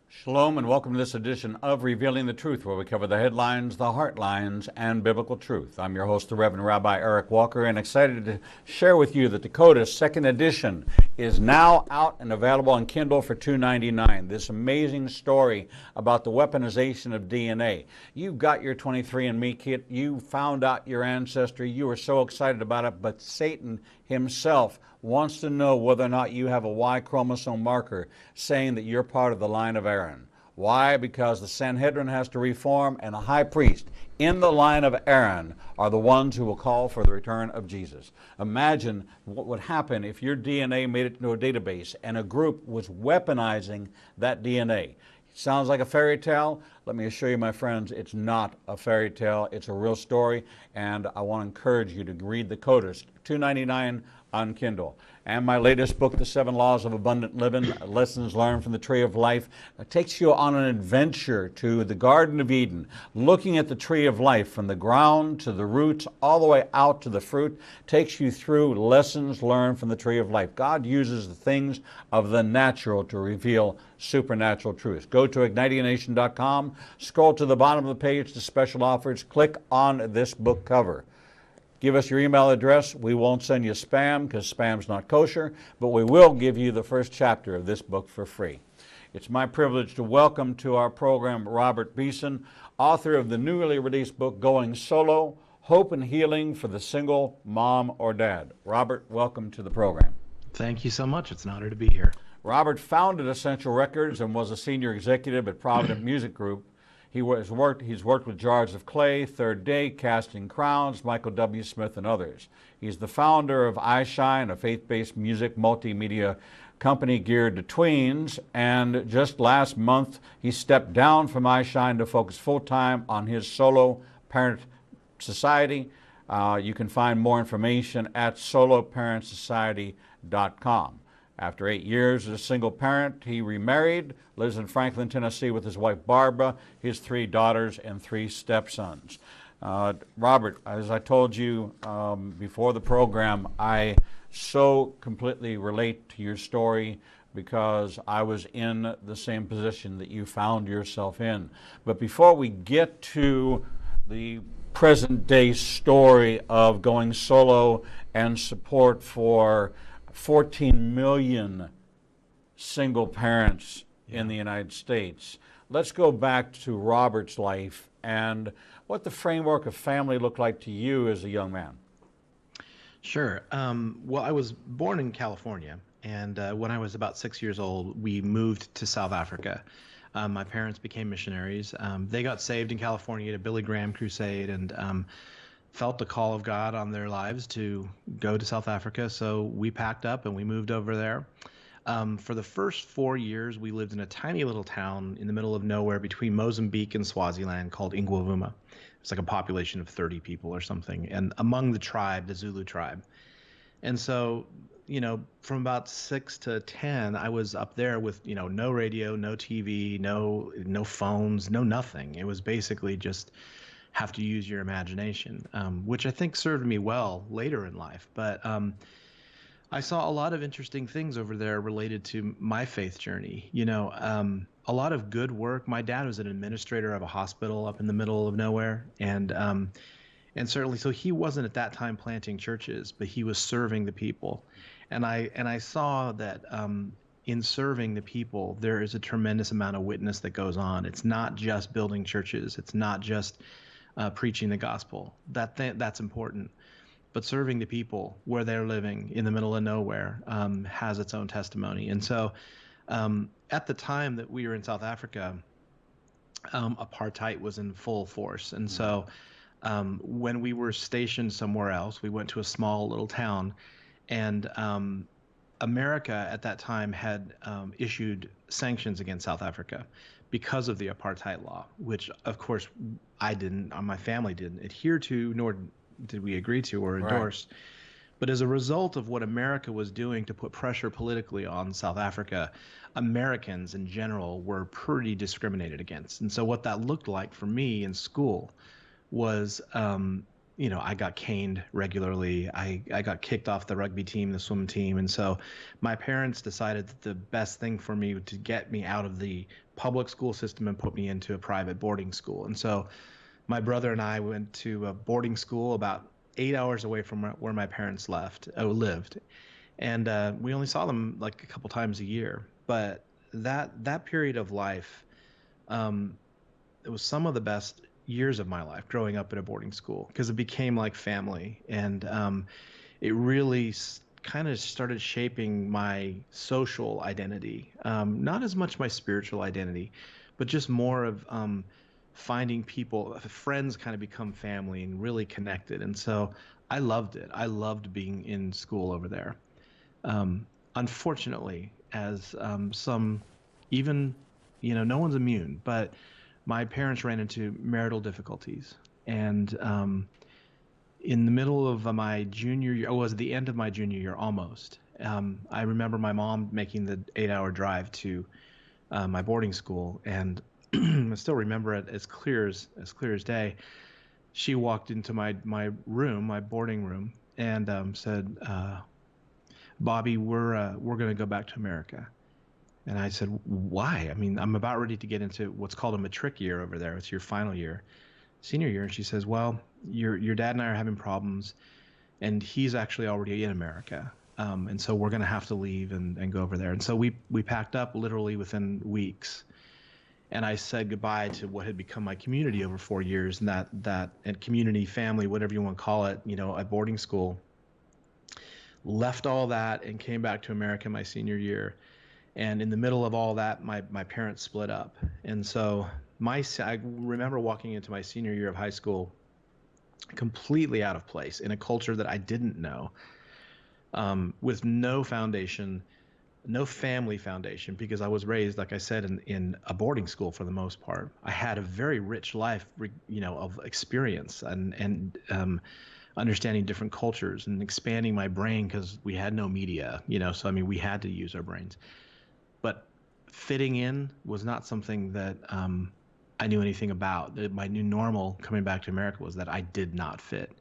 Shalom and welcome to this edition of Revealing the Truth, where we cover the headlines, the heart lines, and biblical truth. I'm your host, the Reverend Rabbi Eric Walker, and excited to share with you that Dakota's second edition is now out and available on Kindle for $2.99. This amazing story about the weaponization of DNA. You've got your 23andMe kit. You found out your ancestry. You were so excited about it, but Satan himself wants to know whether or not you have a Y chromosome marker saying that you're part of the line of Aaron. Why? Because the Sanhedrin has to reform, and a high priest in the line of Aaron are the ones who will call for the return of Jesus. Imagine what would happen if your DNA made it into a database and a group was weaponizing that DNA. Sounds like a fairy tale? Let me assure you, my friends, it's not a fairy tale. It's a real story, and I want to encourage you to read the Codist, $2.99 on Kindle. And my latest book, The 7 Laws of Abundant Living, Lessons Learned from the Tree of Life, takes you on an adventure to the Garden of Eden, looking at the tree of life from the ground to the roots, all the way out to the fruit, takes you through lessons learned from the tree of life. God uses the things of the natural to reveal supernatural truths. Go to ignitingnation.com, scroll to the bottom of the page to special offers, click on this book cover. Give us your email address. We won't send you spam because spam's not kosher, but we will give you the first chapter of this book for free. It's my privilege to welcome to our program Robert Beeson, author of the newly released book, Going Solo, Hope and Healing for the Single Mom or Dad. Robert, welcome to the program. Thank you so much. It's an honor to be here. Robert founded Essential Records and was a senior executive at Provident Music Group. He's worked with Jars of Clay, Third Day, Casting Crowns, Michael W. Smith, and others. He's the founder of iShine, a faith-based music multimedia company geared to tweens, and just last month he stepped down from iShine to focus full-time on his solo parent society. You can find more information at soloparentsociety.com. After 8 years as a single parent, he remarried, lives in Franklin, Tennessee with his wife Barbara, his 3 daughters, and 3 stepsons. Robert, as I told you before the program, I so completely relate to your story because I was in the same position that you found yourself in. But before we get to the present day story of going solo and support for 14 million single parents in the United States. Let's go back to Robert's life and what the framework of family looked like to you as a young man. Sure. Well, I was born in California, and when I was about 6 years old, we moved to South Africa. My parents became missionaries. They got saved in California at a Billy Graham crusade, and felt the call of God on their lives to go to South Africa. So we packed up and we moved over there. For the first 4 years, we lived in a tiny little town in the middle of nowhere between Mozambique and Swaziland called Ingwavuma. It's like a population of 30 people or something. And among the tribe, the Zulu tribe. And so, from about 6 to 10, I was up there with, no radio, no TV, no phones, no nothing. It was basically just have to use your imagination, which I think served me well later in life. But I saw a lot of interesting things over there related to my faith journey. A lot of good work. My dad was an administrator of a hospital up in the middle of nowhere, and certainly, so he wasn't at that time planting churches, but he was serving the people, and I saw that in serving the people, there is a tremendous amount of witness that goes on. It's not just building churches. It's not just preaching the gospel. That's important. But serving the people where they're living in the middle of nowhere has its own testimony. And so at the time that we were in South Africa, apartheid was in full force. And so when we were stationed somewhere else, we went to a small little town, and America at that time had issued sanctions against South Africa because of the apartheid law, which of course I didn't, my family didn't adhere to, nor did we agree to or endorse. Right. But as a result of what America was doing to put pressure politically on South Africa, Americans in general were pretty discriminated against. And so what that looked like for me in school was I got caned regularly. I got kicked off the rugby team, the swim team. And so my parents decided that the best thing for me to get me out of the public school system and put me into a private boarding school. And so my brother and I went to a boarding school about 8 hours away from where my parents lived. And we only saw them like a couple times a year. But that period of life, um, it was some of the best years of my life growing up in a boarding school because it became like family, and it really kind of started shaping my social identity. Not as much my spiritual identity, but just more of finding people, friends kind of become family and really connected. And so I loved it. I loved being in school over there. Unfortunately, as some, even, no one's immune, but my parents ran into marital difficulties. And in the middle of my junior year, it was the end of my junior year almost. I remember my mom making the 8-hour drive to my boarding school, and I still remember it as clear as day. She walked into my room, my boarding room, and said, "Bobby, we're going to go back to America." And I said, "Why? I mean, I'm about ready to get into what's called a matric year over there. It's your final year, senior year." And she says, "Well, your dad and I are having problems, and he's actually already in America. And so we're going to have to leave and go over there." And so we packed up literally within weeks. And I said goodbye to what had become my community over 4 years, and that and community, family, whatever you want to call it, at boarding school. Left all that and came back to America my senior year. And in the middle of all that, my parents split up. And so I remember walking into my senior year of high school completely out of place in a culture that I didn't know, with no foundation, no family foundation, because I was raised, like I said, in a boarding school for the most part. I had a very rich life, of experience and understanding different cultures and expanding my brain because we had no media, so I mean, we had to use our brains. But fitting in was not something that I knew anything about. My new normal coming back to America was that I did not fit.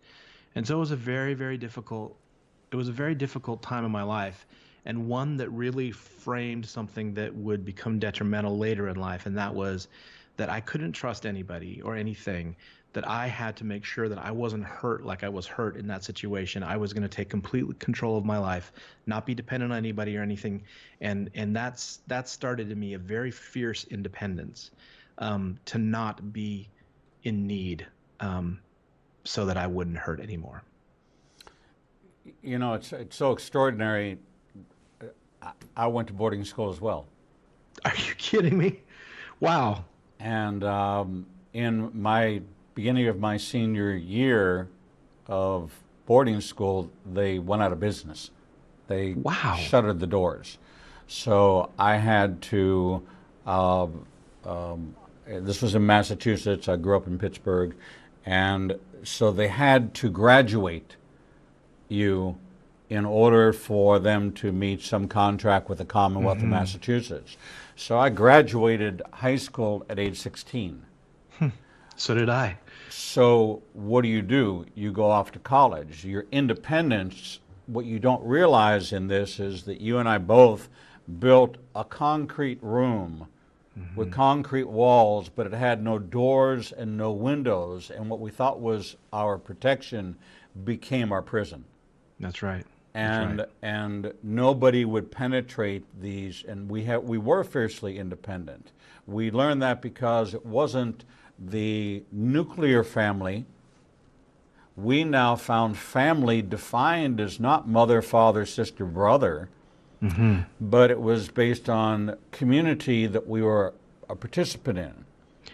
And so it was a very, very difficult, time in my life, and one that really framed something that would become detrimental later in life. And that was that I couldn't trust anybody or anything, that I had to make sure that I wasn't hurt like I was hurt in that situation. I was going to take complete control of my life, not be dependent on anybody or anything. And that started in me a very fierce independence, to not be in need, so that I wouldn't hurt anymore. It's so extraordinary. I went to boarding school as well. Are you kidding me? Wow. And in my beginning of my senior year of boarding school, they went out of business. They shuttered the doors. So I had to, this was in Massachusetts, I grew up in Pittsburgh, and so they had to graduate you in order for them to meet some contract with the Commonwealth of Massachusetts. So I graduated high school at age 16. So did I. So what do? You go off to college. Your independence, what you don't realize in this is that you and I both built a concrete room with concrete walls, but it had no doors and no windows, and what we thought was our protection became our prison. That's right. And nobody would penetrate these, and we were fiercely independent. We learned that because it wasn't the nuclear family. We now found family defined as not mother, father, sister, brother, but it was based on community that we were a participant in.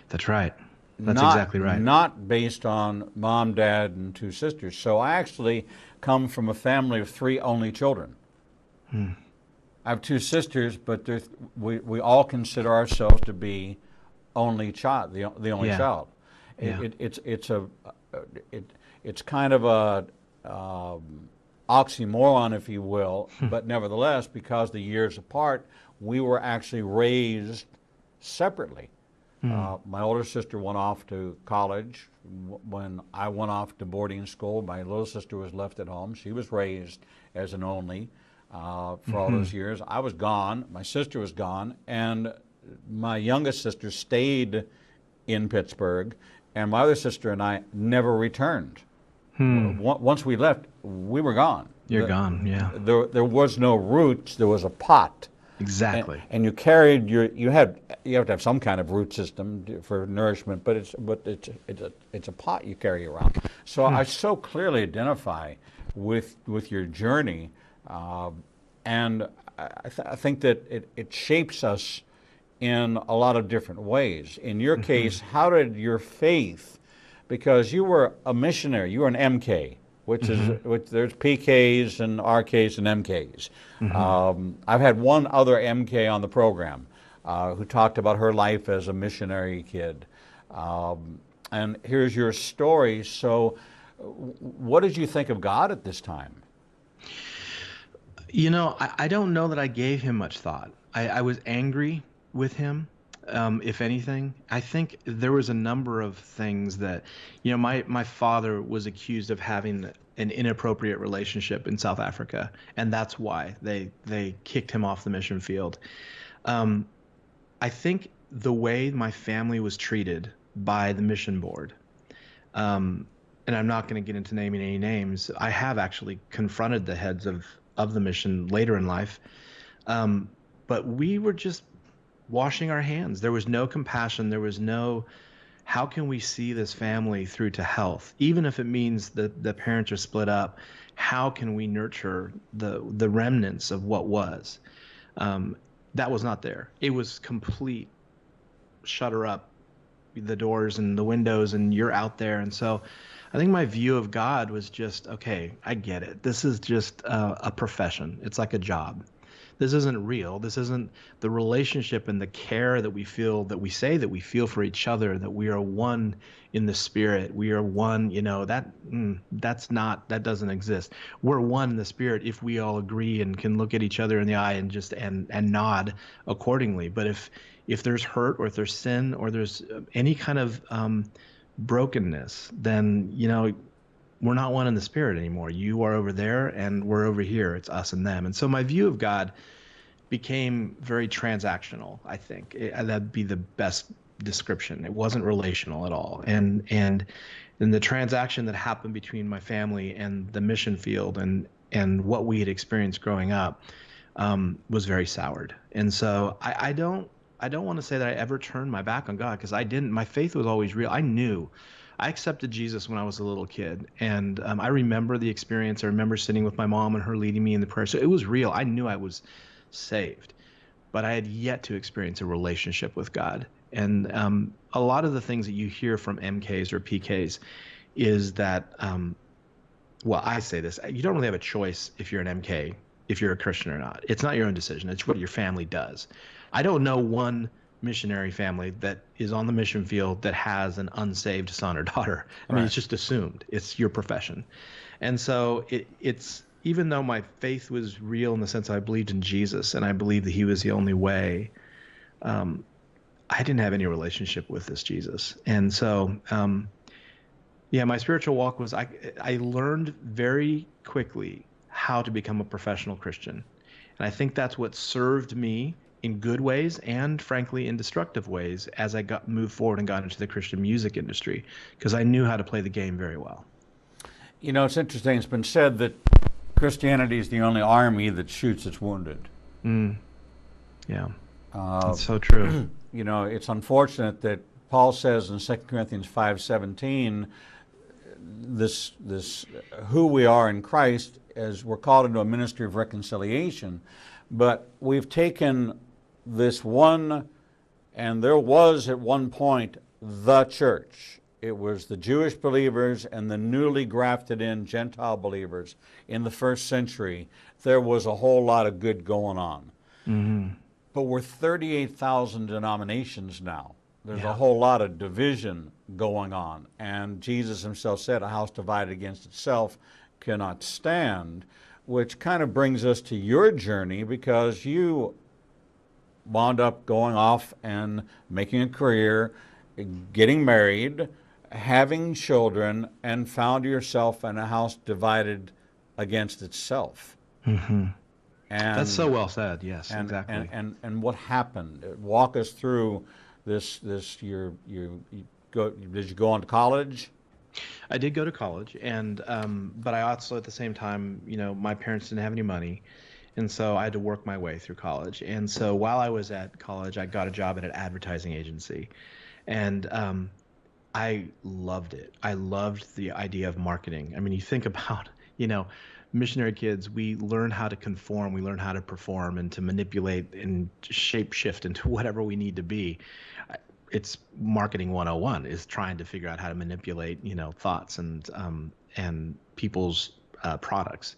That's right. That's exactly right. Not based on mom, dad, and two sisters. So I actually come from a family of 3 only children. I have 2 sisters, but we all consider ourselves to be only child, the only child. It's kind of a oxymoron, if you will, but nevertheless, because the years apart, we were actually raised separately. My older sister went off to college. When I went off to boarding school, my little sister was left at home. She was raised as an only for all those years. I was gone. My sister was gone. And my youngest sister stayed in Pittsburgh. And my other sister and I never returned. Once we left, we were gone. You're gone, yeah. There was no roots. There was a pot. Exactly. And you carried you have to have some kind of root system for nourishment, but it's a pot you carry around. So I so clearly identify with your journey, and I think that it shapes us in a lot of different ways. In your case, how did your faith, because you were a missionary, you were an MK. Which there's PKs and RKs and MKs. I've had one other MK on the program who talked about her life as a missionary kid. And here's your story. So what did you think of God at this time? You know, I don't know that I gave him much thought. I was angry with him. If anything, I think there was a number of things that, you know, my father was accused of having an inappropriate relationship in South Africa, and that's why they kicked him off the mission field. I think the way my family was treated by the mission board, and I'm not going to get into naming any names. I have actually confronted the heads of the mission later in life, but we were just washing our hands. There was no compassion. There was no, how can we see this family through to health? Even if it means that the parents are split up, how can we nurture the remnants of what was? That was not there. It was complete shutter up the doors and the windows and you're out there. And so I think my view of God was just, okay, I get it. This is just a profession. It's like a job. This isn't real. This isn't the relationship and the care that we feel, that we say that we feel for each other, that we are one in the spirit. We are one, you know, that doesn't exist. We're one in the spirit if we all agree and can look at each other in the eye and just and nod accordingly. But if there's hurt or if there's sin or there's any kind of brokenness, then, you know, we're not one in the spirit anymore. You are over there and we're over here. It's us and them. And so my view of God became very transactional, I think. That'd be the best description. It wasn't relational at all. And the transaction that happened between my family and the mission field and what we had experienced growing up was very soured. And so I don't want to say that I ever turned my back on God, because I didn't. My faith was always real. I accepted Jesus when I was a little kid, and I remember the experience. I remember sitting with my mom and her leading me in the prayer. So it was real. I knew I was saved, but I had yet to experience a relationship with God. And a lot of the things that you hear from MKs or PKs is that, well, I say this, you don't really have a choice if you're an MK, if you're a Christian or not. It's not your own decision. It's what your family does. I don't know one missionary family that is on the mission field that has an unsaved son or daughter. I mean, it's just assumed. It's your profession. And so it's, even though my faith was real in the sense I believed in Jesus and I believed that he was the only way, I didn't have any relationship with this Jesus. And so, yeah, my spiritual walk was, I learned very quickly how to become a professional Christian. And I think that's what served me in good ways and, frankly, in destructive ways as I moved forward and got into the Christian music industry, because I knew how to play the game very well. You know, it's interesting. It's been said that Christianity is the only army that shoots its wounded. Yeah, that's so true. You know, it's unfortunate that Paul says in 2 Corinthians 5:17, this who we are in Christ, as we're called into a ministry of reconciliation, but we've taken this one, and there was at one point the church. It was the Jewish believers and the newly grafted in Gentile believers in the first century. There was a whole lot of good going on. But we're 38,000 denominations now. There's a whole lot of division going on. And Jesus himself said, a house divided against itself cannot stand, which kind of brings us to your journey, because you wound up going off and making a career, getting married, having children, and found yourself in a house divided against itself. Hmm. That's And so well said. Yes, and exactly. what happened? Walk us through this. You go. Did you go on to college? I did go to college, and but I also at the same time, my parents didn't have any money, and so I had to work my way through college. And so while I was at college, I got a job at an advertising agency, and I loved it. I loved the idea of marketing. I mean, you think about, you know, missionary kids, we learn how to conform, we learn how to perform and to manipulate and shape shift into whatever we need to be. It's marketing 101 is trying to figure out how to manipulate, thoughts and people's products.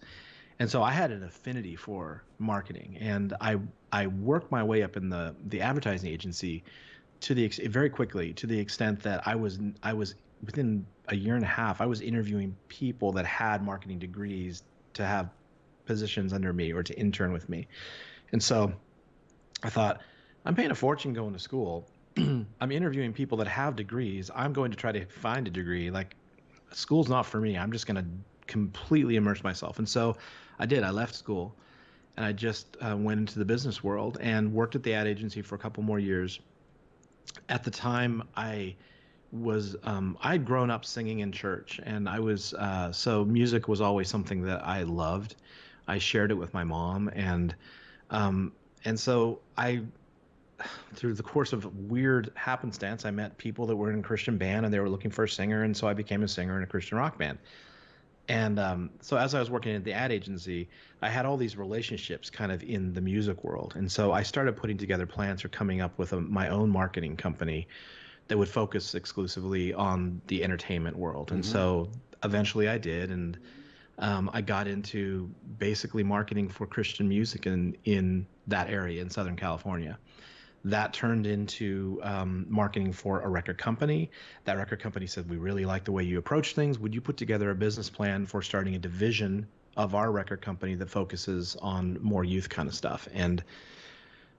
And so I had an affinity for marketing, and I worked my way up in the advertising agency very quickly, to the extent that I was within a year and a half I was interviewing people that had marketing degrees to have positions under me or to intern with me. And so I thought, I'm paying a fortune going to school. I'm interviewing people that have degrees. I'm going to try to find a degree. Like, school's not for me. I'm just going to completely immerse myself. And so I did. I left school and I just went into the business world and worked at the ad agency for a couple more years. At the time, I'd grown up singing in church, and so music was always something that I loved. I shared it with my mom, um, and so through the course of weird happenstance, I met people that were in a Christian band and they were looking for a singer, and so I became a singer in a Christian rock band. And so as I was working at the ad agency, I had all these relationships kind of in the music world. And so I started putting together plans for coming up with my own marketing company that would focus exclusively on the entertainment world. And Mm-hmm. so eventually I did. And I got into basically marketing for Christian music in that area in Southern California. That turned into marketing for a record company. That record company said, we really like the way you approach things. Would you put together a business plan for starting a division of our record company that focuses on more youth kind of stuff? And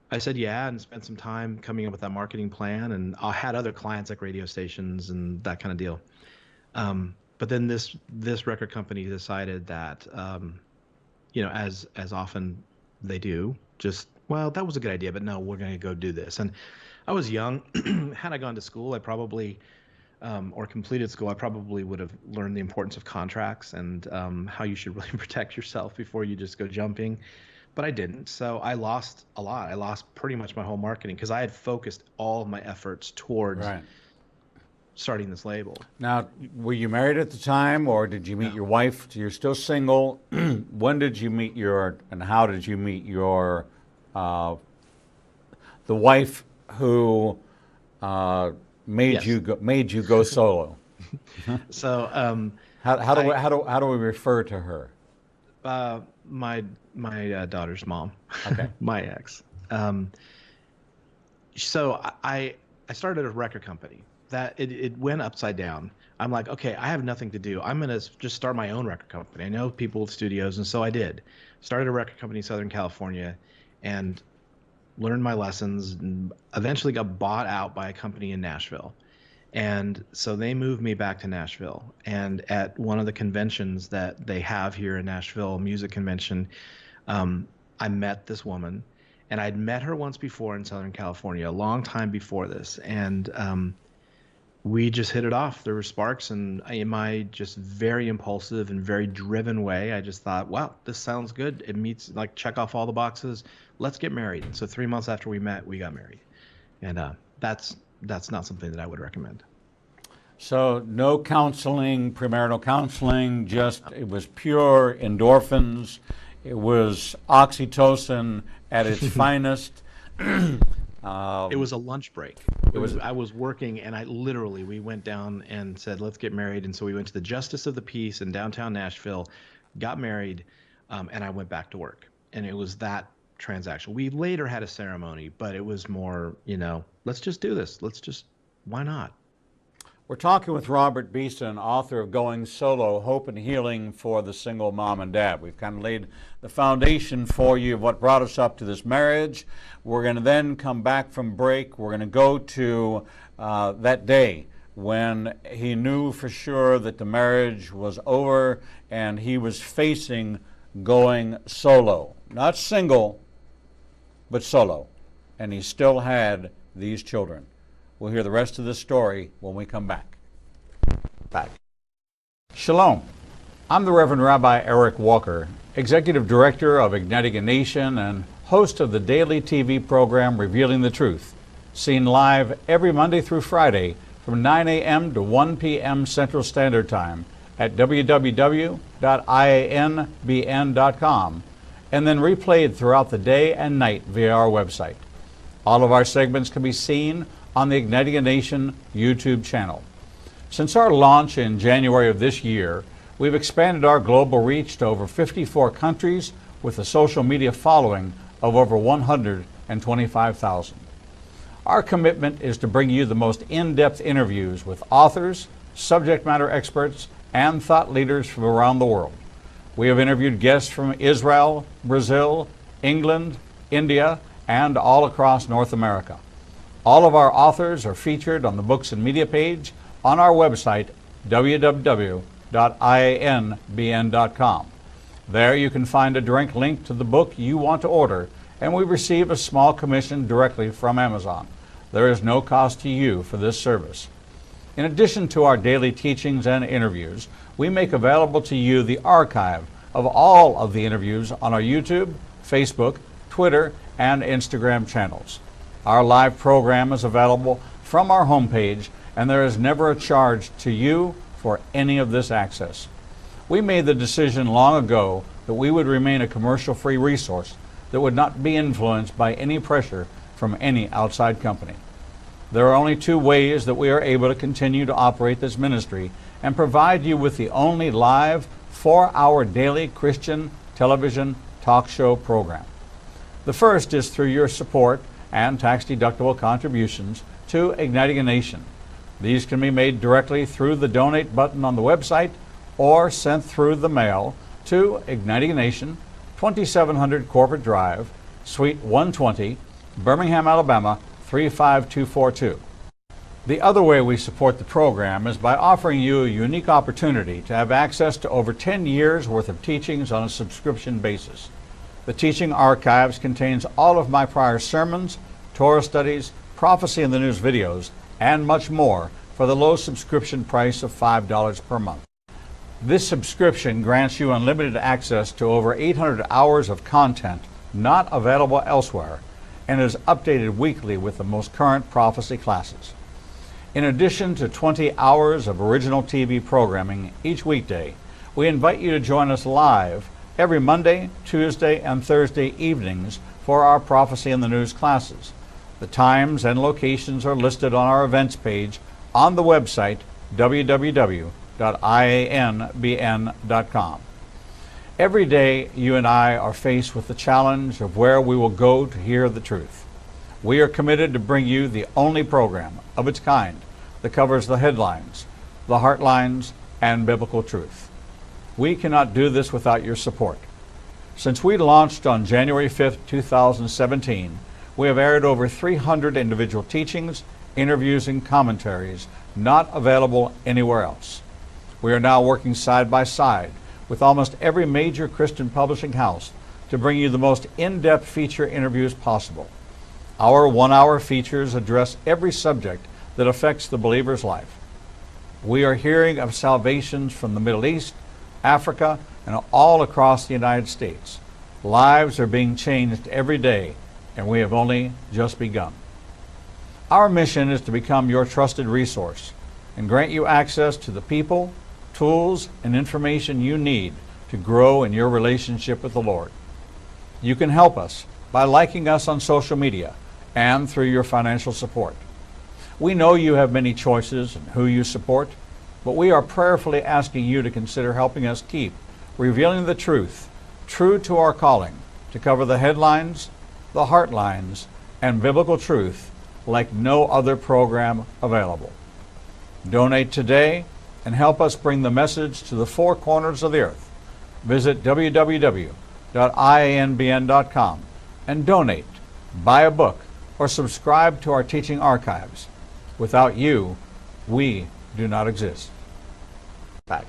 I said, yeah, and spent some time coming up with that marketing plan. And I had other clients like radio stations and that kind of deal. But then this record company decided that, as often they do, just, well, that was a good idea, but no, we're going to go do this. And I was young. Had I gone to school, I probably, or completed school, I probably would have learned the importance of contracts and how you should really protect yourself before you just go jumping. But I didn't. So I lost a lot. I lost pretty much my whole marketing because I had focused all of my efforts towards Right. starting this label. Now, were you married at the time, or did you meet No. your wife? You're still single. When did you meet and how did you meet uh, the wife who Yes. made you go solo? So How do we refer to her? uh, my daughter's mom, Okay. my ex. Um, so I started a record company that it went upside down. I'm like, okay, I have nothing to do. I'm gonna just start my own record company. I know people with studios, and so I did. Started a record company in Southern California, and learned my lessons, and eventually got bought out by a company in Nashville. And so they moved me back to Nashville. And at one of the conventions that they have here in Nashville, music convention, I met this woman, and I'd met her once before in Southern California, a long time before this, and we just hit it off. There were sparks, and in my just very impulsive and very driven way, I just thought, wow, this sounds good. It meets, like, check off all the boxes. Let's get married. So 3 months after we met, we got married, and that's not something that I would recommend. So no counseling, premarital counseling, just it was pure endorphins. It was oxytocin at its finest. It was a lunch break. It was I was working, and we went down and said, let's get married. And so we went to the Justice of the Peace in downtown Nashville, got married, and I went back to work. And it was that transaction. We later had a ceremony, but it was more, let's just do this. Why not? We're talking with Robert Beeson, author of Going Solo, Hope and Healing for the Single Mom and Dad. We've kind of laid the foundation for you of what brought us up to this marriage. We're going to then come back from break. We're going to go to that day when he knew for sure that the marriage was over and he was facing going solo. Not single, but solo. And he still had these children. We'll hear the rest of the story when we come back. Shalom. I'm the Reverend Rabbi Eric Walker, Executive Director of Igniting a Nation and host of the daily TV program Revealing the Truth, seen live every Monday through Friday from 9 a.m. to 1 p.m. Central Standard Time at www.ianbn.com, and then replayed throughout the day and night via our website. All of our segments can be seen on the Igniting a Nation YouTube channel. Since our launch in January of this year, we've expanded our global reach to over 54 countries with a social media following of over 125,000. Our commitment is to bring you the most in-depth interviews with authors, subject matter experts, and thought leaders from around the world. We have interviewed guests from Israel, Brazil, England, India, and all across North America. All of our authors are featured on the Books and Media page on our website, www.ianbn.com. There you can find a direct link to the book you want to order, and we receive a small commission directly from Amazon. There is no cost to you for this service. In addition to our daily teachings and interviews, we make available to you the archive of all of the interviews on our YouTube, Facebook, Twitter, and Instagram channels. Our live program is available from our homepage, and there is never a charge to you for any of this access. We made the decision long ago that we would remain a commercial-free resource that would not be influenced by any pressure from any outside company. There are only two ways that we are able to continue to operate this ministry and provide you with the only live 4-hour daily Christian television talk show program. The first is through your support and tax-deductible contributions to Igniting a Nation. These can be made directly through the donate button on the website or sent through the mail to Igniting a Nation, 2700 Corporate Drive, Suite 120, Birmingham, Alabama, 35242. The other way we support the program is by offering you a unique opportunity to have access to over 10 years worth of teachings on a subscription basis. The teaching archives contains all of my prior sermons, Torah studies, prophecy in the news videos, and much more for the low subscription price of $5 per month. This subscription grants you unlimited access to over 800 hours of content not available elsewhere and is updated weekly with the most current prophecy classes. In addition to 20 hours of original TV programming each weekday, we invite you to join us live every Monday, Tuesday, and Thursday evenings for our Prophecy in the News classes. The times and locations are listed on our events page on the website www.ianbn.com. Every day, you and I are faced with the challenge of where we will go to hear the truth. We are committed to bring you the only program of its kind that covers the headlines, the heartlines, and biblical truth. We cannot do this without your support. Since we launched on January 5th, 2017, we have aired over 300 individual teachings, interviews, and commentaries not available anywhere else. We are now working side by side with almost every major Christian publishing house to bring you the most in-depth feature interviews possible. Our 1-hour features address every subject that affects the believer's life. We are hearing of salvations from the Middle East, Africa, and all across the United States. Lives are being changed every day, and we have only just begun. Our mission is to become your trusted resource and grant you access to the people, tools, and information you need to grow in your relationship with the Lord. You can help us by liking us on social media and through your financial support. We know you have many choices in who you support, but we are prayerfully asking you to consider helping us keep revealing the truth, true to our calling, to cover the headlines, the heartlines, and biblical truth like no other program available. Donate today and help us bring the message to the four corners of the earth. Visit www.ianbn.com and donate, buy a book, or subscribe to our teaching archives. Without you, we do not exist. Back.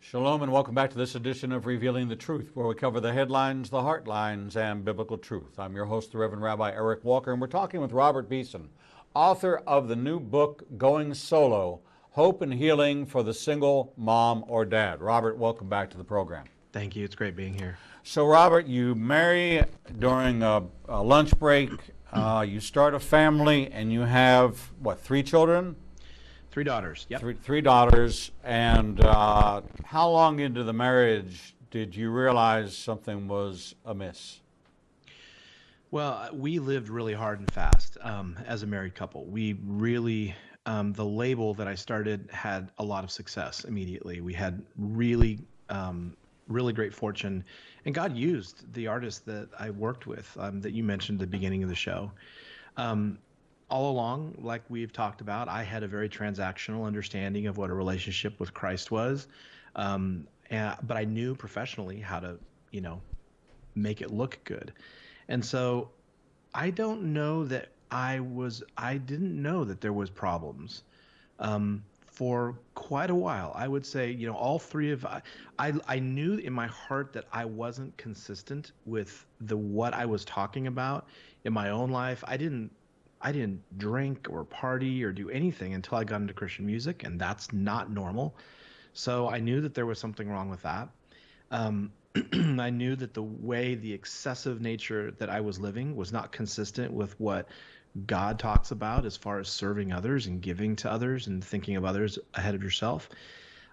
Shalom and welcome back to this edition of Revealing the Truth, where we cover the headlines, the heart lines, and biblical truth. I'm your host, the Reverend Rabbi Eric Walker, and we're talking with Robert Beeson, author of the new book, Going Solo, Hope and Healing for the Single Mom or Dad. Robert, welcome back to the program. Thank you. It's great being here. So, Robert, you marry during a lunch break, you start a family, and you have, what, 3 children? 3 daughters. Yep. Three daughters. And how long into the marriage did you realize something was amiss? Well, we lived really hard and fast as a married couple. We really, the label that I started had a lot of success immediately. We had really great fortune. And God used the artists that I worked with that you mentioned at the beginning of the show. All along, like we've talked about, I had a very transactional understanding of what a relationship with Christ was. But I knew professionally how to, make it look good. And so I don't know that I didn't know that there was problems for quite a while. I would say, all 3 of I knew in my heart that I wasn't consistent with what I was talking about in my own life. I didn't drink or party or do anything until I got into Christian music, and that's not normal. So I knew that there was something wrong with that. I knew that the excessive nature that I was living was not consistent with what God talks about as far as serving others and giving to others and thinking of others ahead of yourself.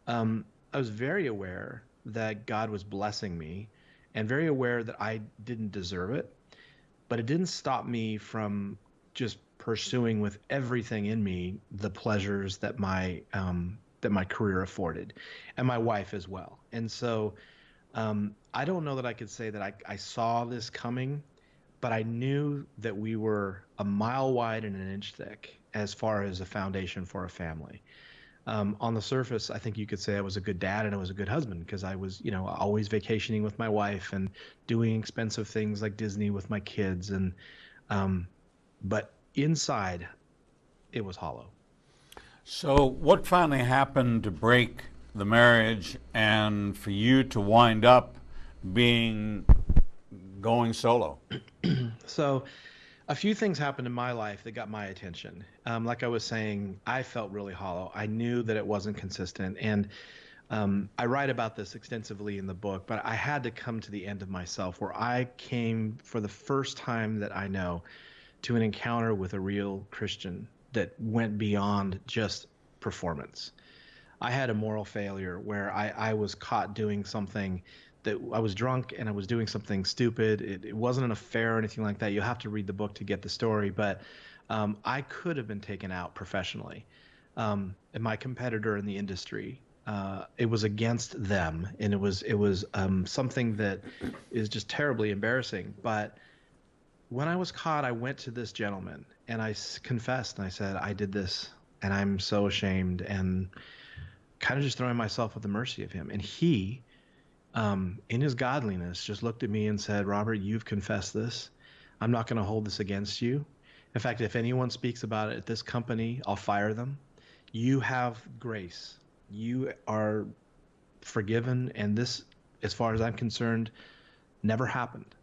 I was very aware that God was blessing me and very aware that I didn't deserve it, but it didn't stop me from just pursuing with everything in me the pleasures that my career afforded, and my wife as well. And so I don't know that I could say that I saw this coming, but I knew that we were a mile wide and an inch thick as far as a foundation for a family. On the surface, I think you could say I was a good dad and I was a good husband because I was, always vacationing with my wife and doing expensive things like Disney with my kids. And but inside, it was hollow. So what finally happened to break the marriage and for you to wind up going solo? So a few things happened in my life that got my attention. Like I was saying, I felt really hollow. I knew that it wasn't consistent. And I write about this extensively in the book, but I had to come to the end of myself where I came for the first time that I know to an encounter with a real Christian that went beyond just performance. I had a moral failure where I was caught doing something that I was drunk and I was doing something stupid. It wasn't an affair or anything like that. You'll have to read the book to get the story, but I could have been taken out professionally. And my competitor in the industry, it was against them, and it was something that is just terribly embarrassing. But when I was caught, I went to this gentleman and I confessed and I said, I did this and I'm so ashamed, and kind of just throwing myself at the mercy of him. And he, in his godliness, just looked at me and said, Robert, you've confessed this. I'm not going to hold this against you. In fact, if anyone speaks about it at this company, I'll fire them. You have grace. You are forgiven. And this, as far as I'm concerned, never happened.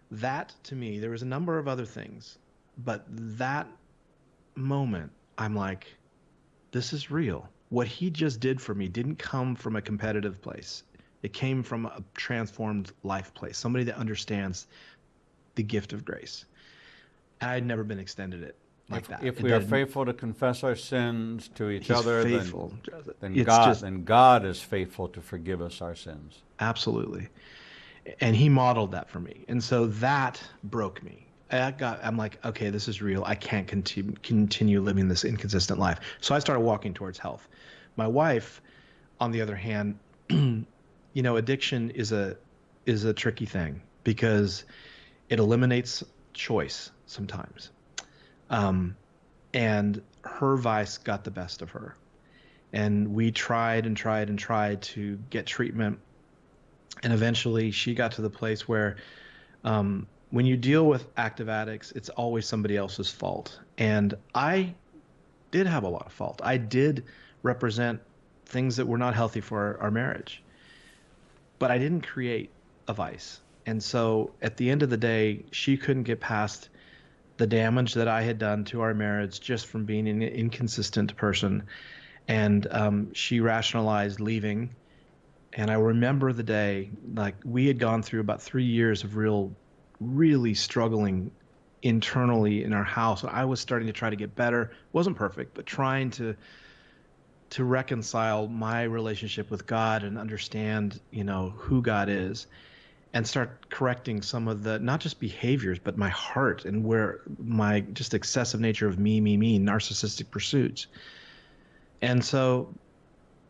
That, to me, there was a number of other things, but that moment, I'm like, this is real. What he just did for me didn't come from a competitive place. It came from a transformed life place, somebody that understands the gift of grace. And I'd never been extended it like that. If we are faithful to confess our sins to each other, then God is faithful to forgive us our sins. Absolutely. And he modeled that for me. And so that broke me. I'm like, okay, this is real. I can't continue living this inconsistent life. So I started walking towards health. My wife, on the other hand, addiction is a tricky thing because it eliminates choice sometimes. And her vice got the best of her. And we tried and tried and tried to get treatment. And eventually she got to the place where when you deal with active addicts, it's always somebody else's fault. And I did have a lot of fault. I did represent things that were not healthy for our marriage, but I didn't create a vice. And so at the end of the day, she couldn't get past the damage that I had done to our marriage just from being an inconsistent person. And she rationalized leaving. And I remember the day, like we had gone through about 3 years of really struggling internally in our house. I was starting to try to get better. Wasn't perfect, but trying to reconcile my relationship with God and understand, who God is, and start correcting some of the not just behaviors, but my heart and where my just excessive nature of me, narcissistic pursuits. And so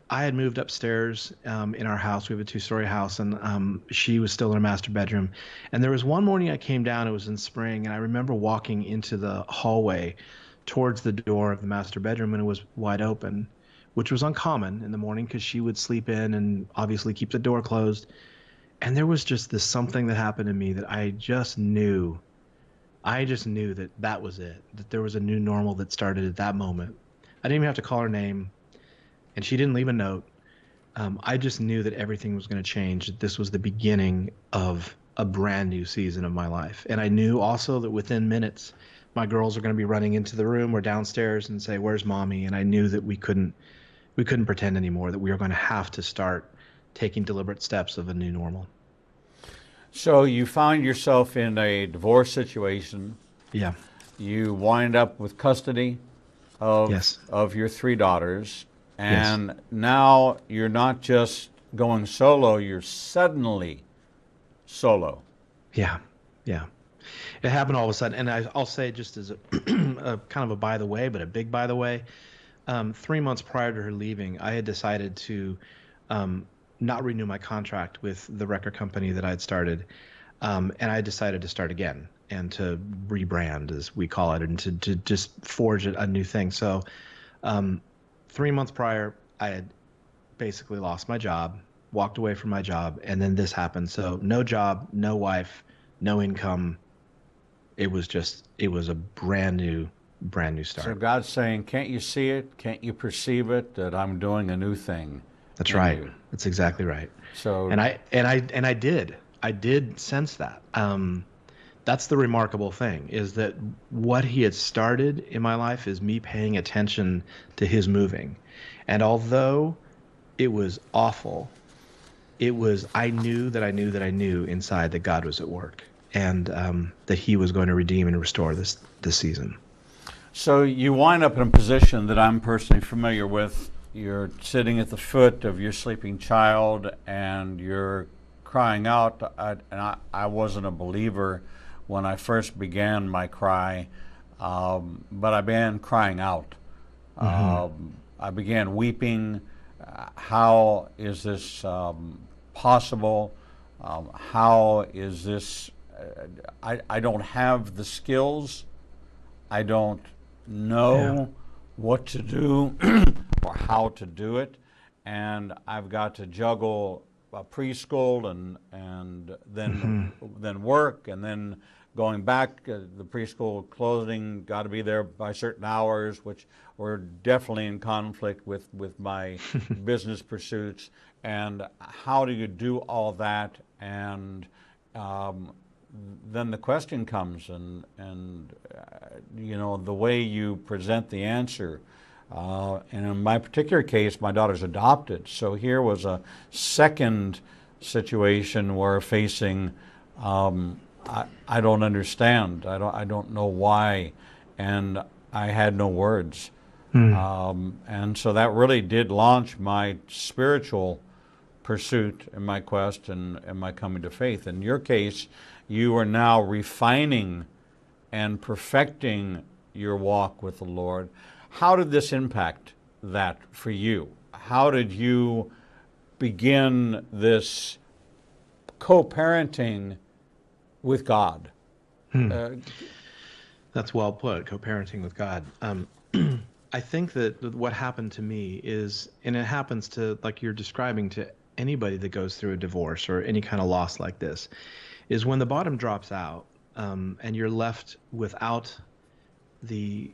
I had moved upstairs in our house. We have a 2-story house, and she was still in her master bedroom. And there was one morning I came down, it was in spring, and I remember walking into the hallway towards the door of the master bedroom, and it was wide open, which was uncommon in the morning because she would sleep in and obviously keep the door closed. And there was just this something that happened to me that I just knew. I just knew that that was it, that there was a new normal that started at that moment. I didn't even have to call her name, and she didn't leave a note. I just knew that everything was going to change, that this was the beginning of a brand new season of my life. And I knew also that within minutes, my girls are going to be running into the room or downstairs and say, "Where's mommy?" And I knew that we couldn't pretend anymore, that we were going to have to start taking deliberate steps of a new normal. So you found yourself in a divorce situation. Yeah. You wind up with custody of Yes. of your 3 daughters. Yes. And now you're not just going solo, you're suddenly solo. Yeah. Yeah. It happened all of a sudden. And I'll say, just as a kind of a by the way, but a big by the way, 3 months prior to her leaving, I had decided to not renew my contract with the record company that I had started. And I decided to start again and to rebrand, as we call it, and to just forge a new thing. So 3 months prior, I had basically lost my job, walked away from my job, and then this happened. So no job, no wife, no income. It was a brand new start. So God's saying, can't you see it? Can't you perceive it? That I'm doing a new thing. That's right. That's exactly right. So and I did sense that. That's the remarkable thing, is that what he had started in my life is me paying attention to his moving. And although it was awful, I knew that I knew inside that God was at work, and that he was going to redeem and restore this season. So you wind up in a position that I'm personally familiar with. You're sitting at the foot of your sleeping child and you're crying out. I wasn't a believer when I first began my cry, but I began crying out. Mm-hmm. I began weeping. How is this possible? How is this? I don't have the skills. I don't know what to do or how to do it, and I've got to juggle preschool and then work, and then going back, the preschool closing, got to be there by certain hours, which were definitely in conflict with my business pursuits. And how do you do all that? And then the question comes, and the way you present the answer. And in my particular case, my daughter's adopted. So here was a second situation where facing, I don't understand. I don't know why, and I had no words. And so that really did launch my spiritual pursuit and my quest and my coming to faith. In your case, you are now refining and perfecting your walk with the Lord. How did this impact that for you? How did you begin this co-parenting with God? That's well put, co-parenting with God. I think that what happened to me is, and it happens to, like you're describing, to anybody that goes through a divorce or any kind of loss like this, is when the bottom drops out, and you're left without the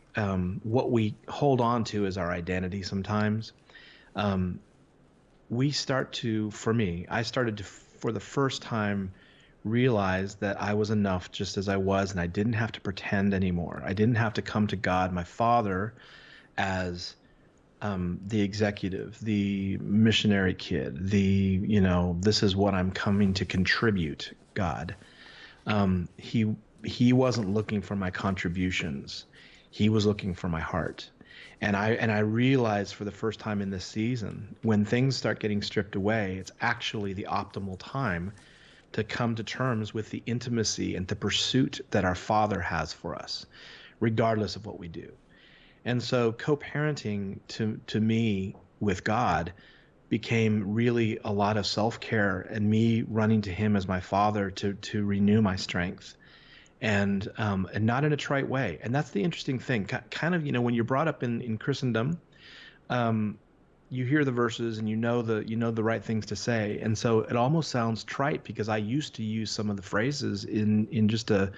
what we hold on to as our identity sometimes. Um, we start to, for me, I started to, for the first time, realize that I was enough just as I was, and I didn't have to pretend anymore. I didn't have to come to God, my Father, as the executive, the missionary kid, this is what I'm coming to contribute, God. He wasn't looking for my contributions. He was looking for my heart. And I realized for the first time in this season, when things start getting stripped away, it's actually the optimal time to come to terms with the intimacy and the pursuit that our Father has for us, regardless of what we do. And so co-parenting to me with God became really a lot of self-care and me running to him as my Father to renew my strength, and not in a trite way. And that's the interesting thing. Kind of, when you're brought up in Christendom, you hear the verses and you know the right things to say. And so it almost sounds trite because I used to use some of the phrases in just a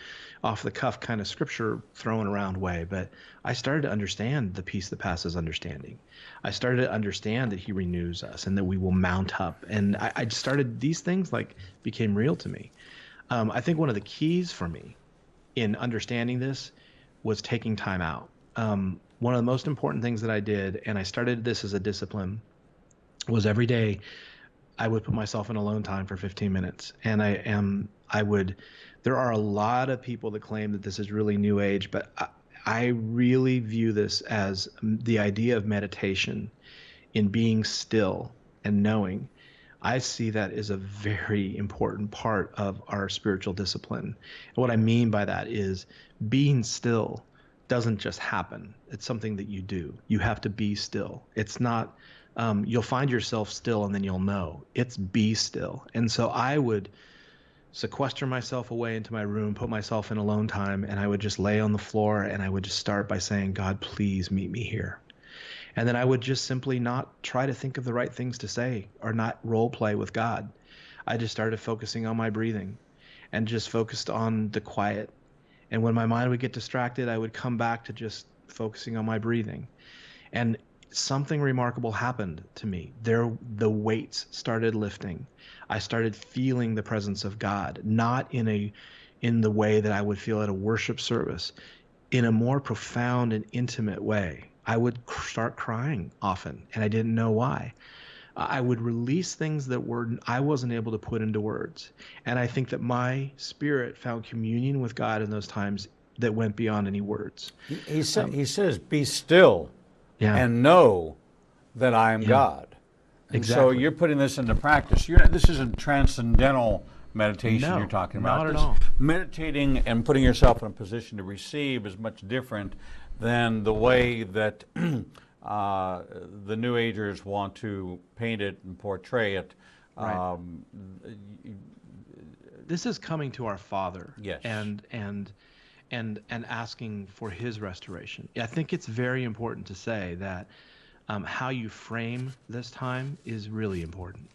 off the cuff kind of scripture thrown around way. But I started to understand the peace that passes understanding. I started to understand that he renews us and that we will mount up. And I started, these things became real to me. I think one of the keys for me in understanding this was taking time out. One of the most important things that I did, and I started this as a discipline, was every day I would put myself in alone time for 15 minutes. And there are a lot of people that claim that this is really new age, but I really view this as the idea of meditation in being still and knowing. I see that as a very important part of our spiritual discipline. And what I mean by that is being still doesn't just happen. It's something that you do. You have to be still. It's not, you'll find yourself still and then you'll know. It's be still. And so I would sequester myself away into my room, put myself in alone time, and I would just lay on the floor and I would just start by saying, God, please meet me here. And then I would just simply not try to think of the right things to say or not role play with God. I just started focusing on my breathing and just focused on the quiet. And when my mind would get distracted, I would come back to just focusing on my breathing. And something remarkable happened to me. The weights started lifting. I started feeling the presence of God, not in the way that I would feel at a worship service, in a more profound and intimate way. I would start crying often, and I didn't know why. I would release things that I wasn't able to put into words. And I think that my spirit found communion with God in those times that went beyond any words. He says, be still Yeah. and know that I am Yeah. God. And Exactly. so you're putting this into practice. This isn't transcendental meditation No, you're talking about. not at This all. Meditating and putting yourself in a position to receive is much different than the way that the New Agers want to paint it and portray it. Right. This is coming to our Father. Yes. And asking for his restoration. I think it's very important to say that how you frame this time is really important.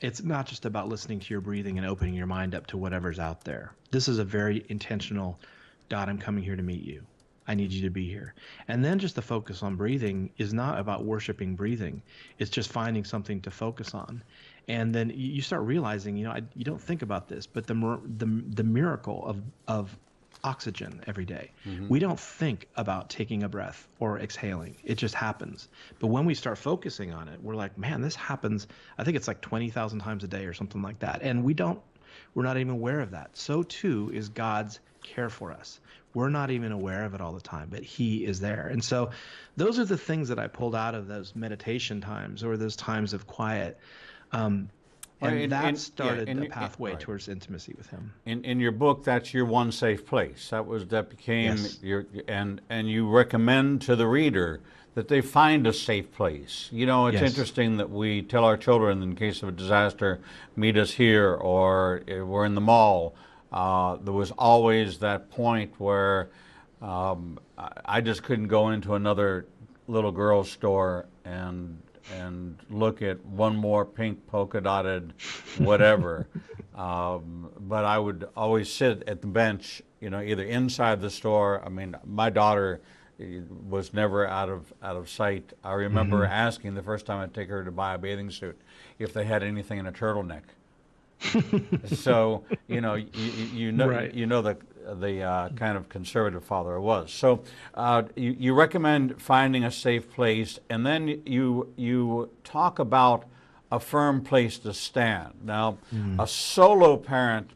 It's not just about listening to your breathing and opening your mind up to whatever's out there. This is a very intentional, God, I'm coming here to meet you. I need you to be here. And then just the focus on breathing is not about worshiping breathing. It's just finding something to focus on. And then you start realizing, you don't think about this, but the miracle of oxygen every day. Mm-hmm. We don't think about taking a breath or exhaling. It just happens. But when we start focusing on it, we're like, man, this happens. I think it's like 20,000 times a day or something like that. And we're not even aware of that. So too is God's care for us. We're not even aware of it all the time, but he is there. And so those are the things that I pulled out of those meditation times or those times of quiet. That started the pathway towards intimacy with him. In your book, that's your one safe place. That became Yes. and you recommend to the reader that they find a safe place. It's Yes. interesting that we tell our children, in case of a disaster, meet us here, or we're in the mall. There was always that point where I just couldn't go into another little girl's store and look at one more pink polka dotted whatever. But I would always sit at the bench, either inside the store. I mean, my daughter was never out of sight. I remember asking the first time I'd take her to buy a bathing suit if they had anything in a turtleneck. So Right. the kind of conservative father I was. So you recommend finding a safe place, and then you talk about a firm place to stand. Now, a solo parent,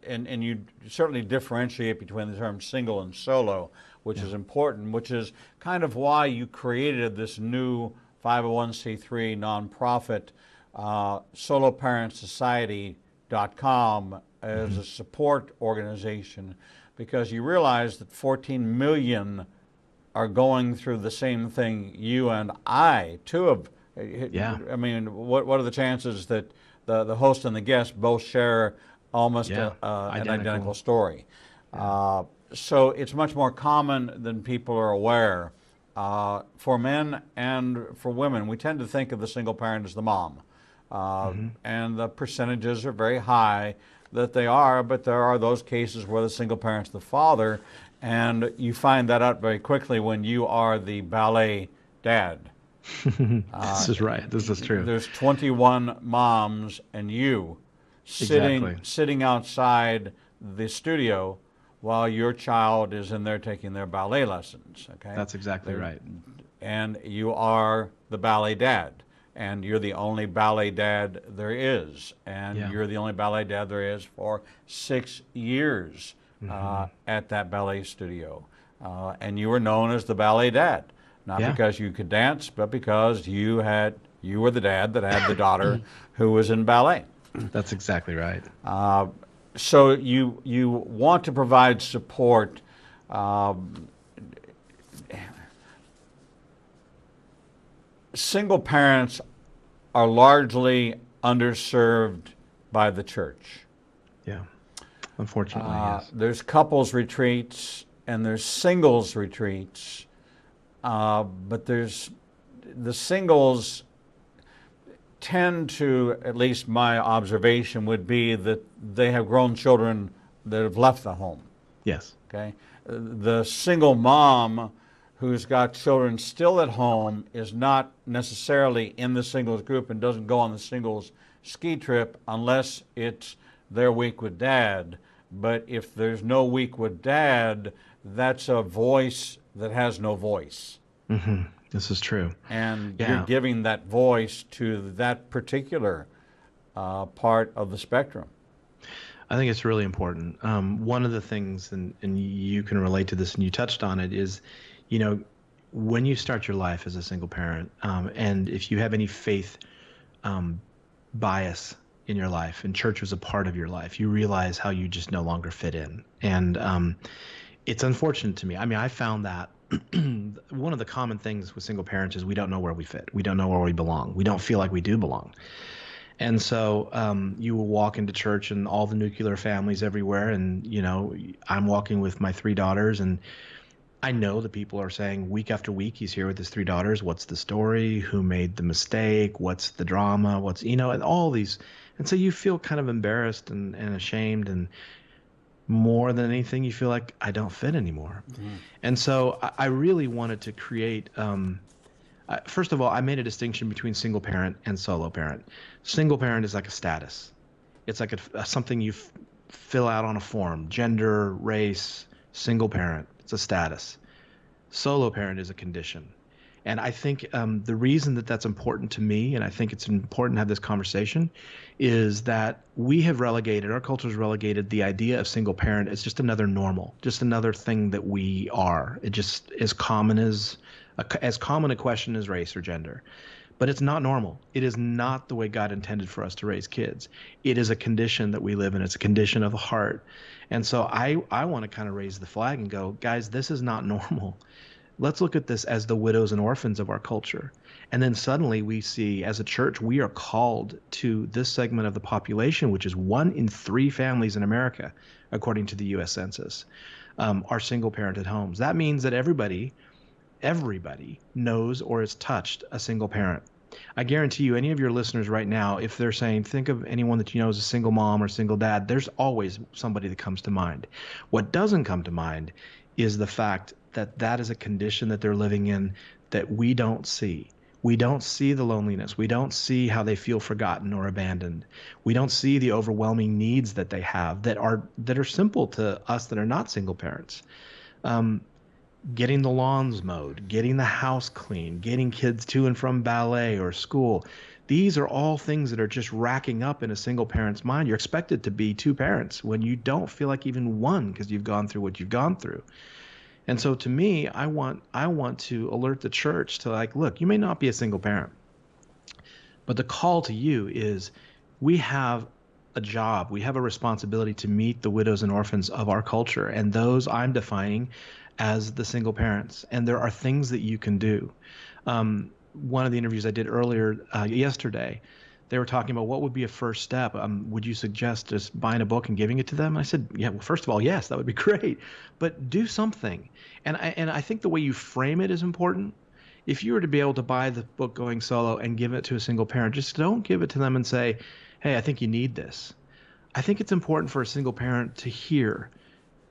and you certainly differentiate between the terms single and solo, which is important, which is kind of why you created this new 501c3 nonprofit, soloparentsociety.com, as a support organization, because you realize that 14 million are going through the same thing you and I, two of. Yeah. I mean, what are the chances that the host and the guest both share almost an identical story? So it's much more common than people are aware. For men and for women, we tend to think of the single parent as the mom. And the percentages are very high that they are, but there are those cases where the single parent's the father, and you find that out very quickly when you are the ballet dad. This is right. This is true. There's 21 moms and you sitting outside the studio while your child is in there taking their ballet lessons. Okay, That's exactly right. And you are the ballet dad, and you're the only ballet dad there is, and you're the only ballet dad there is for 6 years at that ballet studio, and you were known as the ballet dad. Not because you could dance, but because you were the dad that had the daughter who was in ballet. That's exactly right. So you want to provide support. Single parents are largely underserved by the church. Yeah, unfortunately, yes. There's couples retreats and there's singles retreats. But the singles tend to, at least my observation would be, that they have grown children that have left the home. Yes. Okay. The single mom who's got children still at home is not necessarily in the singles group and doesn't go on the singles ski trip unless it's their week with dad. But if there's no week with dad, that's a voice that has no voice. This is true. And you're giving that voice to that particular part of the spectrum. I think it's really important. One of the things, and you can relate to this, and you touched on it, is, when you start your life as a single parent, and if you have any faith bias in your life, and church was a part of your life, you realize how you just no longer fit in. And it's unfortunate to me. I mean, I found that one of the common things with single parents is we don't know where we fit. We don't know where we belong. We don't feel like we do belong. And so you will walk into church and all the nuclear families everywhere. And, I'm walking with my 3 daughters, and I know the people are saying week after week, he's here with his 3 daughters. What's the story? Who made the mistake? What's the drama? and all these. And so you feel kind of embarrassed and ashamed, and more than anything, you feel like I don't fit anymore. And so I really wanted to create, first of all, I made a distinction between single parent and solo parent. Single parent is like a status. It's like something you fill out on a form: gender, race, single parent. It's a status. Solo parent is a condition. And I think the reason that that's important to me, and I think it's important to have this conversation, is that we have relegated, our culture has relegated the idea of single parent as just another normal, just another thing that we are. It just as common a question as race or gender. But it's not normal. It is not the way God intended for us to raise kids. It is a condition that we live in. It's a condition of the heart. And so I want to kind of raise the flag and go, guys, this is not normal. let's look at this as the widows and orphans of our culture. And then suddenly we see, as a church, we are called to this segment of the population, which is 1 in 3 families in America, according to the U.S. Census, are single-parented homes. That means that everybody knows or has touched a single parent. I guarantee you, any of your listeners right now, if they're saying, think of anyone that you know as a single mom or single dad, there's always somebody that comes to mind. What doesn't come to mind is the fact that that is a condition that they're living in that we don't see. We don't see the loneliness. We don't see how they feel forgotten or abandoned. We don't see the overwhelming needs that they have that are simple to us that are not single parents. Getting the lawns mowed, getting the house clean, getting kids to and from ballet or school. These are all things that are just racking up in a single parent's mind. You're expected to be 2 parents when you don't feel like even one because you've gone through what you've gone through. And so to me, I want to alert the church to, like, look, you may not be a single parent, but the call to you is we have a job, we have a responsibility to meet the widows and orphans of our culture, and those I'm defining as the single parents. And there are things that you can do. One of the interviews I did earlier yesterday, they were talking about what would be a first step. Would you suggest just buying a book and giving it to them? And I said, yeah, well, first of all, yes, that would be great, but do something. And I think the way you frame it is important. If you were to be able to buy the book Going Solo and give it to a single parent, just don't give it to them and say, hey, I think you need this. I think it's important for a single parent to hear,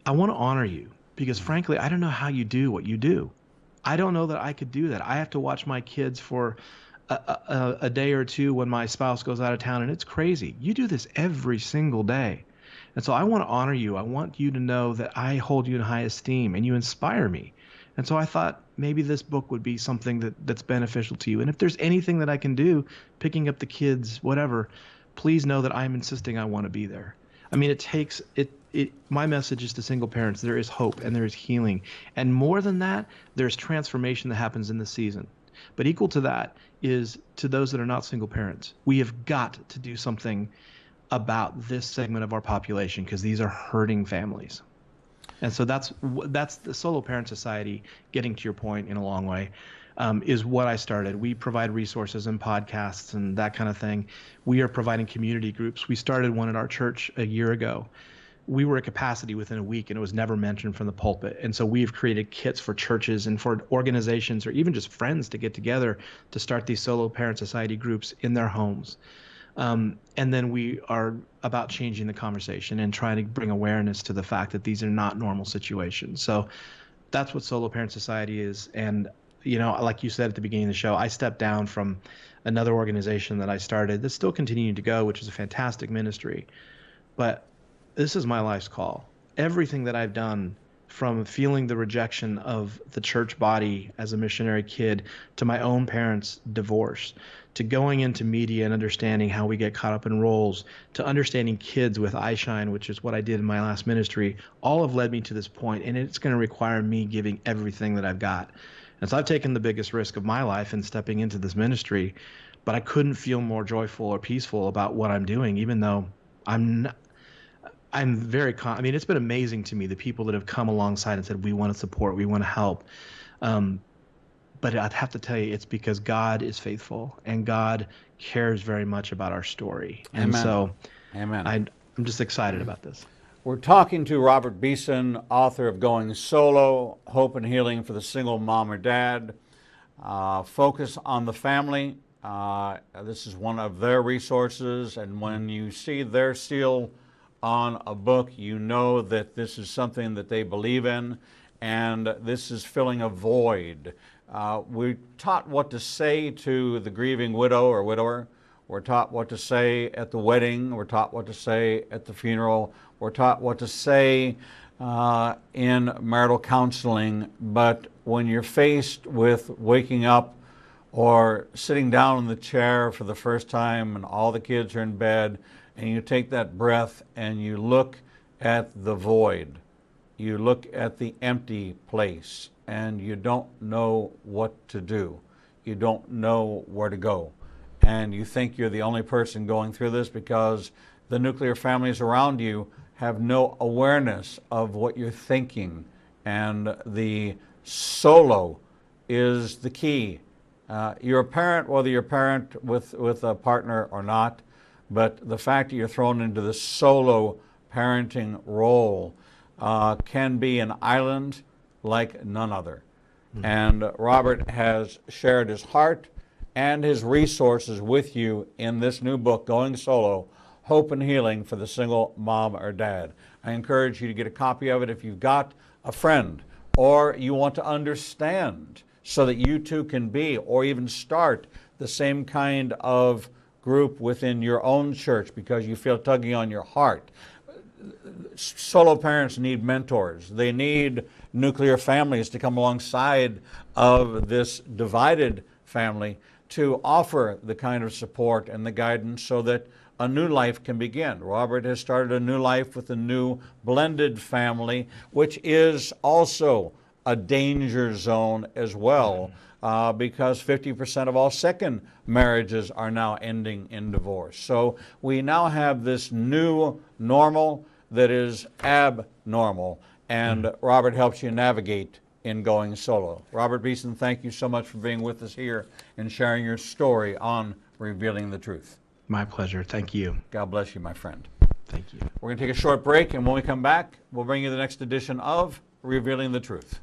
I want to honor you because frankly, I don't know how you do what you do. I don't know that I could do that. I have to watch my kids for a day or two when my spouse goes out of town, and it's crazy. You do this every single day. And so I want to honor you. I want you to know that I hold you in high esteem and you inspire me. And so I thought maybe this book would be something that's beneficial to you. And if there's anything that I can do, picking up the kids, whatever, please know that I'm insisting I want to be there. I mean, my message is to single parents, there is hope and there is healing. And more than that, there's transformation that happens in the season. But equal to that is to those that are not single parents. We have got to do something about this segment of our population because these are hurting families. And so that's the Solo Parent Society, getting to your point in a long way, is what I started. We provide resources and podcasts and that kind of thing. We are providing community groups. We started one at our church a year ago. We were at capacity within a week, and it was never mentioned from the pulpit. And so we've created kits for churches and for organizations or even just friends to get together to start these Solo Parent Society groups in their homes. And then we are about changing the conversation and trying to bring awareness to the fact that these are not normal situations. So that's what Solo Parent Society is. And, you know, like you said at the beginning of the show, I stepped down from another organization that I started that's still continuing to go, which is a fantastic ministry. But this is my life's call. Everything that I've done, from feeling the rejection of the church body as a missionary kid, to my own parents' divorce, to going into media and understanding how we get caught up in roles, to understanding kids with iShine, which is what I did in my last ministry, all have led me to this point, and it's going to require me giving everything that I've got. And so I've taken the biggest risk of my life in stepping into this ministry, but I couldn't feel more joyful or peaceful about what I'm doing, even though I'm very, I mean, it's been amazing to me, the people that have come alongside and said, we want to support, we want to help. But I'd have to tell you, it's because God is faithful and God cares very much about our story. And Amen. So Amen. I'm just excited about this. We're talking to Robert Beeson, author of Going Solo, Hope and Healing for the Single Mom or Dad. Focus on the family. This is one of their resources, and when you see their seal on a book, you know that this is something that they believe in, and this is filling a void. We're taught what to say to the grieving widow or widower. We're taught what to say at the wedding. We're taught what to say at the funeral. We're taught what to say in marital counseling. But when you're faced with waking up or sitting down in the chair for the first time and all the kids are in bed, and you take that breath and you look at the void, you look at the empty place, and you don't know what to do. You don't know where to go. And you think you're the only person going through this because the nuclear families around you have no awareness of what you're thinking and the Solo is the key. You're a parent, whether you're a parent with a partner or not, but the fact that you're thrown into the solo parenting role can be an island like none other. Mm-hmm. And Robert has shared his heart and his resources with you in this new book, Going Solo, Hope and Healing for the Single Mom or Dad. I encourage you to get a copy of it if you've got a friend or you want to understand so that you too can be or even start the same kind of group within your own church because you feel tugging on your heart. Solo parents need mentors. They need nuclear families to come alongside of this divided family to offer the kind of support and the guidance so that a new life can begin. Robert has started a new life with a new blended family, which is also a danger zone as well, because 50% of all second marriages are now ending in divorce. So we now have this new normal that is abnormal, and Robert helps you navigate in Going Solo. Robert Beeson, thank you so much for being with us here and sharing your story on Revealing the Truth. My pleasure. Thank you. God bless you, my friend. Thank you. We're going to take a short break, and when we come back, we'll bring you the next edition of Revealing the Truth.